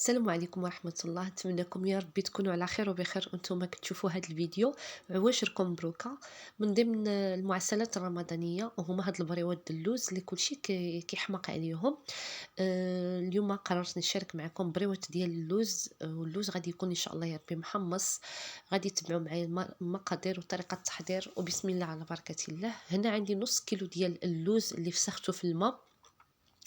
السلام عليكم ورحمة الله، نتمنىكم يا ربي تكونوا على خير وبخير وانتم كتشوفوا هذا الفيديو. عواشركم مبروكة من ضمن المعسلات الرمضانية، وهما هاد البريوات د اللوز اللي كلشي كيحماق عليهم. اليوم قررت نشارك معكم بريوات ديال اللوز. واللوز غادي يكون ان شاء الله يا ربي محمص. غادي تبعوا معايا المقادير وطريقة التحضير، وبسم الله على بركة الله. هنا عندي نص كيلو ديال اللوز اللي فسخته في الماء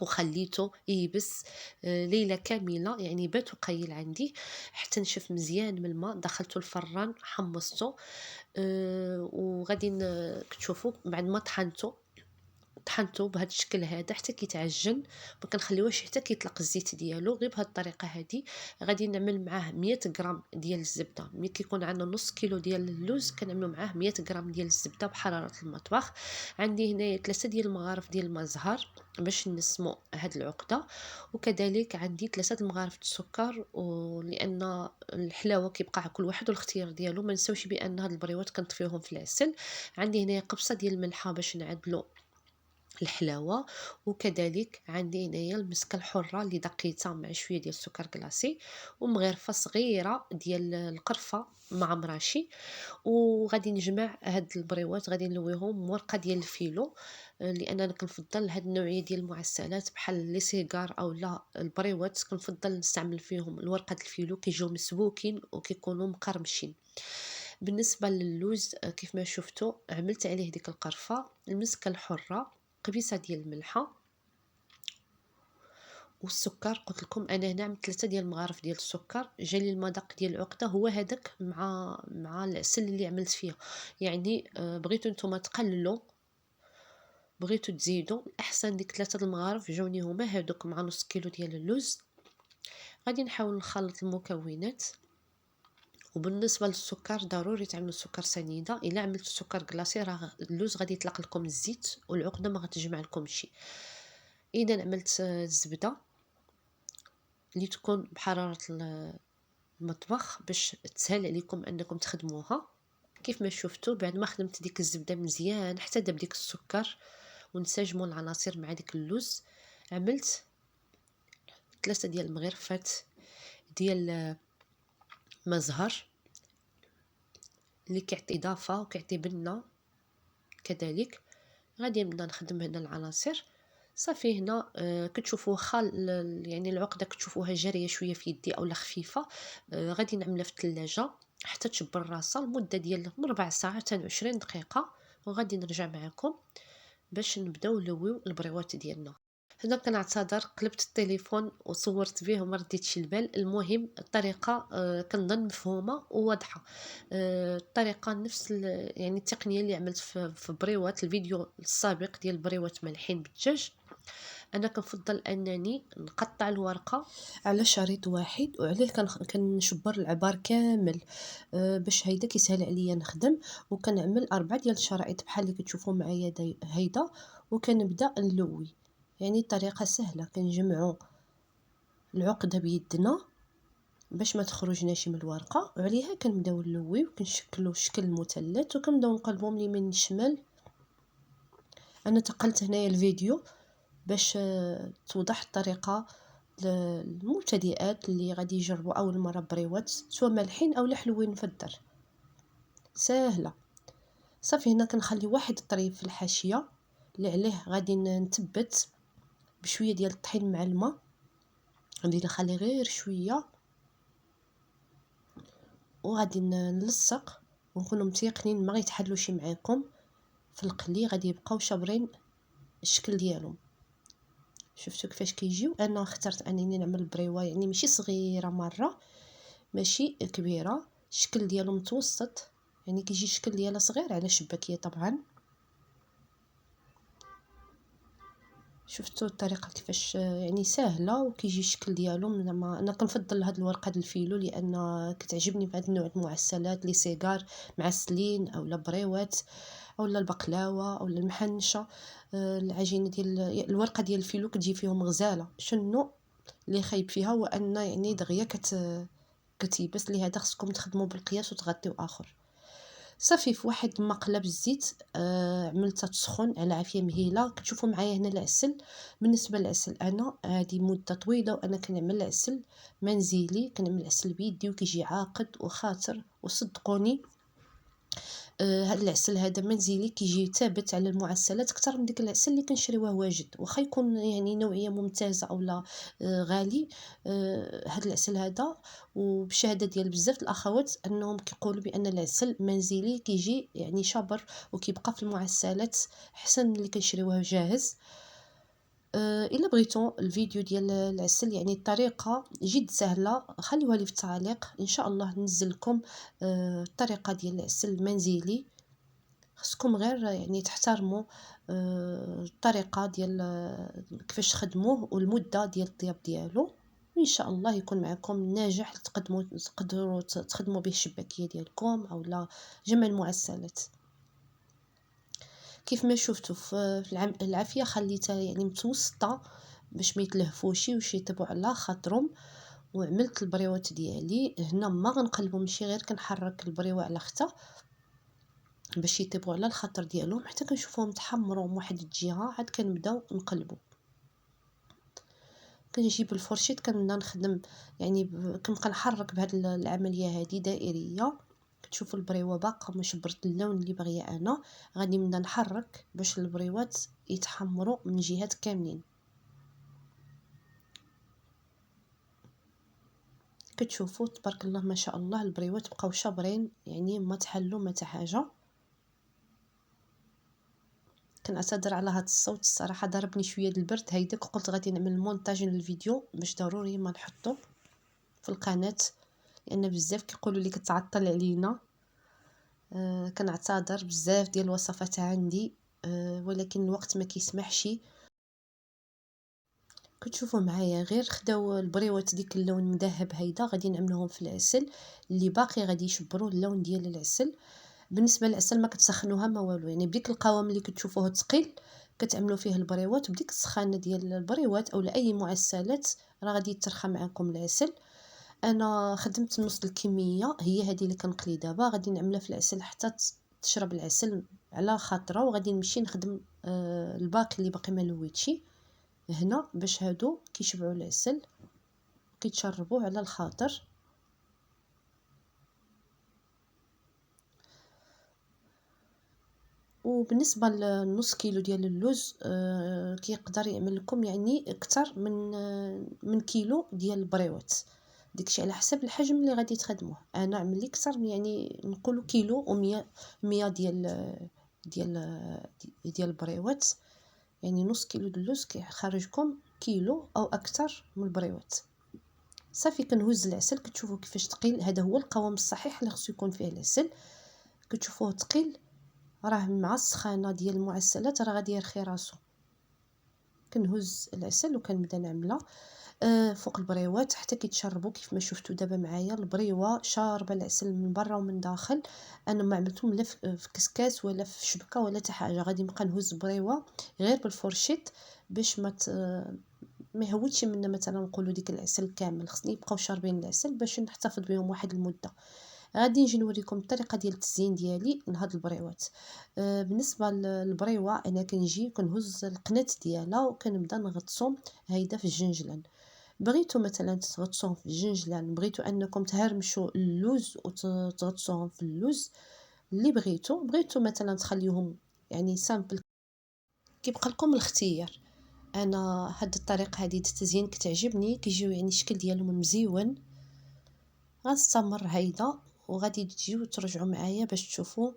وخليته يبس ليلة كاملة، يعني بات وقيل عندي حتى نشف مزيان من الماء. دخلته الفران حمصته. وغادي كتشوفوا بعد ما طحنته بهذا الشكل هذا حتى كيتعجن. ما كنخليوهش حتى كيطلق الزيت ديالو، غير بهذه الطريقه هذه. غادي نعمل معاه 100 غرام ديال الزبده. ملي كيكون عندنا نص كيلو ديال اللوز كنعملوا معاه 100 غرام ديال الزبده بحراره المطبخ. عندي هنايا 3 ديال المغارف ديال الماء زهر باش نسمو هاد العقده، وكذلك عندي 3 المغارف السكر. ولان الحلاوه كيبقى كل واحد والاختيار ديالو، ما نساوش بان هاد البريوات كنطفيوهم في العسل. عندي هنايا قبصه ديال الملحه باش نعدلو الحلاوه، وكذلك عندي هنايا المسكه الحره اللي دقيتها مع شويه ديال السكر كلاصي، ومغرفه صغيره ديال القرفه مع مراشي. وغادي نجمع هاد البريوات، غادي نلويهم ورقه ديال الفيلو. لان انا كنفضل هاد النوعيه ديال المعسلات بحال لي سيجار او لا البريوات، كنفضل نستعمل فيهم الورقه الفيلو، كيجيو مسبوكين وكيكونوا مقرمشين. بالنسبه للوز كيف ما شفتوا عملت عليه ديك القرفه، المسكه الحره، قبيصه ديال الملحه، والسكر. قلت لكم انا هنا عملت 3 ديال المغارف ديال السكر. جالي المذاق ديال العقده هو هذاك مع العسل اللي عملت فيه. يعني بغيتو نتوما تقللوا، بغيتو تزيدوا الاحسن ديك 3 المغارف جاوني هما هذوك مع نص كيلو ديال اللوز. غادي نحاول نخلط المكونات. وبالنسبه للسكر ضروري تعملوا السكر سنيده. الا عملت السكر كلاصي راه اللوز غادي يطلق لكم الزيت والعقده ما غتجمع لكم شيء. اذا عملت الزبده اللي تكون بحراره المطبخ باش تسهل عليكم انكم تخدموها. كيف ما شفتوا بعد ما خدمت ديك الزبده مزيان حتى داب ديك السكر ونسجموا العناصر مع ديك اللوز، عملت 3 ديال المغرفات ديال ما زهر اللي كيعطي اضافه وكيعطي بنه. كذلك غادي نبدا نخدم هنا العناصر. صافي هنا كتشوفوا يعني العقده كتشوفوها جاريه شويه في يدي اولا خفيفه. غادي نعملها في الثلاجه حتى تشبر راسها لمده ديال من 4 ساعات حتى 20 دقيقه، وغادي نرجع معكم باش نبداو نلويو البريوات ديالنا. هنا كنعتذر قلبت التليفون وصورت به وما رديتش البال. المهم الطريقه كنظن مفهومه وواضحه. الطريقه نفس يعني التقنيه اللي عملت في بريوات الفيديو السابق ديال بريوات ملحين بالدجاج. انا كنفضل انني نقطع الورقه على شريط واحد، وعليه كنشبر العبار كامل باش هيدا كيسهل عليا نخدم. وكنعمل 4 ديال الشرائط بحال اللي كتشوفوا معايا هيدا، وكنبدا نلوي. يعني الطريقه سهله، كنجمعوا العقده بيدنا باش ما تخرجناش من الورقه، وعليها كنبداو نلويو وكنشكلوا شكل مثلث وكنبداو نقلبوا من اليمين للشمال. انا تقلت هنايا الفيديو باش توضح الطريقه للمبتدئات اللي غادي يجربوا اول مره بريوات سواء مالحين او حلوين في الدار. سهله. صافي هنا كنخلي واحد الطريف في الحاشيه اللي عليه غادي نثبت بشويه ديال الطحين مع الماء. غادي نخلي غير شويه وغادي نلصق ونكونوا متيقنين ما غيتحلوش معاكم في القلي، غادي يبقاو شابرين الشكل ديالهم. شفتوا كيفاش كيجيو. انا اخترت انني نعمل بريوه يعني ماشي صغيره مره ماشي كبيره، الشكل ديالو متوسط، يعني كيجي الشكل ديالها صغير على شباكيه طبعا. شفتوا الطريقه كيفاش يعني سهله وكيجي الشكل ديالو. انا كنفضل هاد الورقه د الفيلو لان كتعجبني في هاد النوع المعسلات لي سيجار معسلين اولا بريوات اولا البقلاوه اولا المحنشه. العجينه ديال الورقه ديال الفيلو كتجي فيهم غزاله. شنو اللي خايب فيها هو ان يعني دغيا كتيبس، لهذا خصكم تخدموا بالقياس وتغطيو اخر. صافي في واحد المقله بالزيت عملتها تسخن على عافيه مهيله. كتشوفوا معايا هنا العسل. بالنسبه للعسل انا هذه مده طويله وانا كنعمل العسل منزلي، كنعمل العسل بيدي وكيجي عاقد وخاطر، وصدقوني هاد العسل هذا منزلي كيجي ثابت على المعسلات اكثر من ديك العسل اللي كنشريوه واجد، واخا يكون يعني نوعيه ممتازه اولا غالي. هاد العسل هذا وبشهاده ديال بزاف الاخوات انهم كيقولوا بان العسل منزلي كيجي يعني شابر وكيبقى في المعسلات احسن من اللي كنشريوه جاهز. الا بغيتو الفيديو ديال العسل يعني الطريقه جد سهله خليوها لي في التعليق ان شاء الله ننزل لكم الطريقه ديال العسل المنزلي. خصكم غير يعني تحترموا الطريقه ديال كيفاش تخدموه والمده ديال الطياب ديالو، وان شاء الله يكون معكم ناجح تقدروا تخدموا به الشباكيه ديالكم اولا جميع المعسلات. كيف ما شفتوا في العافيه خليتها يعني متوسطه باش ما يتلهفوش وش يطيبوا على خاطرهم. وعملت البريوات ديالي هنا ما غنقلبهم، ماشي غير كنحرك البريوه على خطا باش يطيبوا على الخاطر ديالهم حتى كنشوفوهم تحمروا من واحد الجهه عاد كنبداو نقلبوا. كنجيب الفرشيط كنبدا نخدم يعني كنبقى نحرك بهاد العمليه هذه دائريه. كتشوفوا البريوه باقا ما شبرت اللون اللي باغيه انا، غادي نبدا نحرك باش البريوات يتحمروا من جهات كاملين. كتشوفوا تبارك الله ما شاء الله البريوات بقاو شابرين يعني ما تحلوا ما حتى حاجه. كنعتذر على هذا الصوت الصراحه ضربني شويه البرد هيداك، قلت غادي نعمل مونتاج للفيديو باش ضروري ما نحطه في القناه لان بزاف كيقولوا لي كتعطل علينا. كنعتذر بزاف ديال الوصفات عندي ولكن الوقت ما كيسمحش. كتشوفوا معايا غير خداو البريوات ديك اللون مذهب هيدا غادي نعملوهم في العسل اللي باقي غادي يشبروا اللون ديال العسل. بالنسبه للعسل ما كتسخنوها ما والو، يعني بديك القوام اللي كتشوفوه ثقيل كتعملوا فيه البريوات، بديك السخانه ديال البريوات او اي معسلات راه غادي يترخى معكم العسل. انا خدمت نص الكميه هي هذه اللي كنقلي دابا، غادي نعملها في العسل حتى تشرب العسل على خاطره، وغادي نمشي نخدم الباقي اللي باقي ما لويتشي هنا باش هادو كيشبعوا العسل كيتشربوه على الخاطر. وبالنسبه للنص كيلو ديال اللوز كيقدر يعمل لكم يعني اكثر من كيلو ديال البريوات، داكشي على حسب الحجم اللي غادي تخدموه. انا عمل لي اكثر يعني نقولوا كيلو و100 100 ديال البريوات، يعني نص كيلو د اللوز كيخرجكم كيلو او اكثر من البريوات. صافي كنهز العسل كتشوفوا كيفاش ثقيل، هذا هو القوام الصحيح اللي خصو يكون فيه العسل. كتشوفوه ثقيل راه مع السخانه ديال المعسلات راه غادي يرخي راسو. كنهز العسل وكنبدا نعملها فوق البريوات حتى كيتشربوا كيف ما شفتوا دابا معايا البريوه شاربه العسل من برا ومن داخل. انا ما عملتهم لا في كسكاس ولا في شبكه ولا حتى حاجه، غادي نبقى نهز بريوه غير بالفرشيط باش ما يهودش منا مثلا نقولوا ديك العسل كامل، خصني يبقاو شاربين العسل باش نحتفظ بهم واحد المده. غادي نجي نوريكم الطريقه ديال التزيين ديالي لهاد البريوات. بالنسبه للبريوه انا كنجي كنهز القنات ديالها وكنبدا نغطسو هيدا في الجنجلان. بغيتو مثلا تغطسوهم في الجنجلان، بغيتو انكم تهرمشوا اللوز وتغطسوهم في اللوز اللي بغيتو مثلا تخليوهم يعني سامبل كيبقى لكم الاختيار. انا هاد الطريقه هذه التزيين كتعجبني كيجيو يعني الشكل ديالهم مزيون. غنستمر هيدا وغادي تجيو ترجعوا معايا باش تشوفوا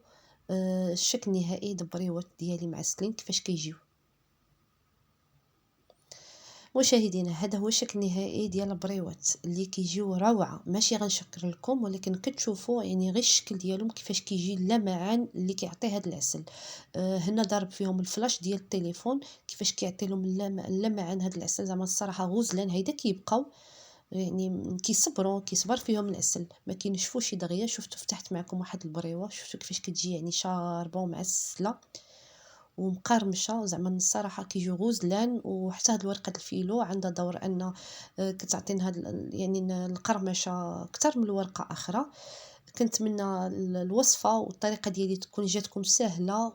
الشكل النهائي د البريوات ديالي معسلين كيفاش كيجيو. مشاهدينا هذا هو الشكل النهائي ديال البريوات اللي كيجيو روعه، ماشي غنشكر لكم ولكن كتشوفوا يعني غير الشكل ديالهم كيفاش كيجي اللمعان اللي كيعطي هذا العسل. هنا ضرب فيهم الفلاش ديال التليفون كيفاش كيعطي لهم اللمعان هذا العسل، زعما الصراحه غزلان هيدا كيبقاو يعني كيصبر فيهم العسل ما كينشفوش دغيا. شفتوا فتحت معكم واحد البريوه شفتوا كيفاش كتجي يعني شاربه ومعسله ومقرمشه، زعما الصراحه كيجيو غزلان. وحتى هاد ورقه الفيلو عندها دور ان كتعطينا هاد يعني القرمشه اكثر من الورقه اخرى. كنتمنى الوصفة والطريقة ديالي تكون جاتكم سهلة.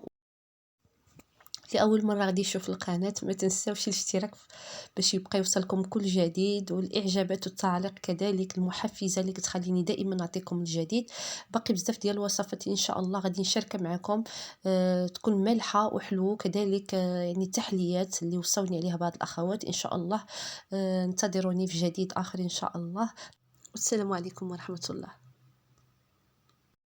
لأول مرة غادي يشوف القناة ما تنساوش الاشتراك باش يبقى يوصلكم كل جديد، والإعجابات والتعليق كذلك المحفزة اللي كتخليني دائما نعطيكم الجديد. باقي بزاف ديال الوصفات إن شاء الله غادي نشاركها معكم، تكون مالحة وحلو كذلك، يعني التحليات اللي وصوني عليها بعض الأخوات إن شاء الله. انتظروني في جديد آخر إن شاء الله. والسلام عليكم ورحمة الله.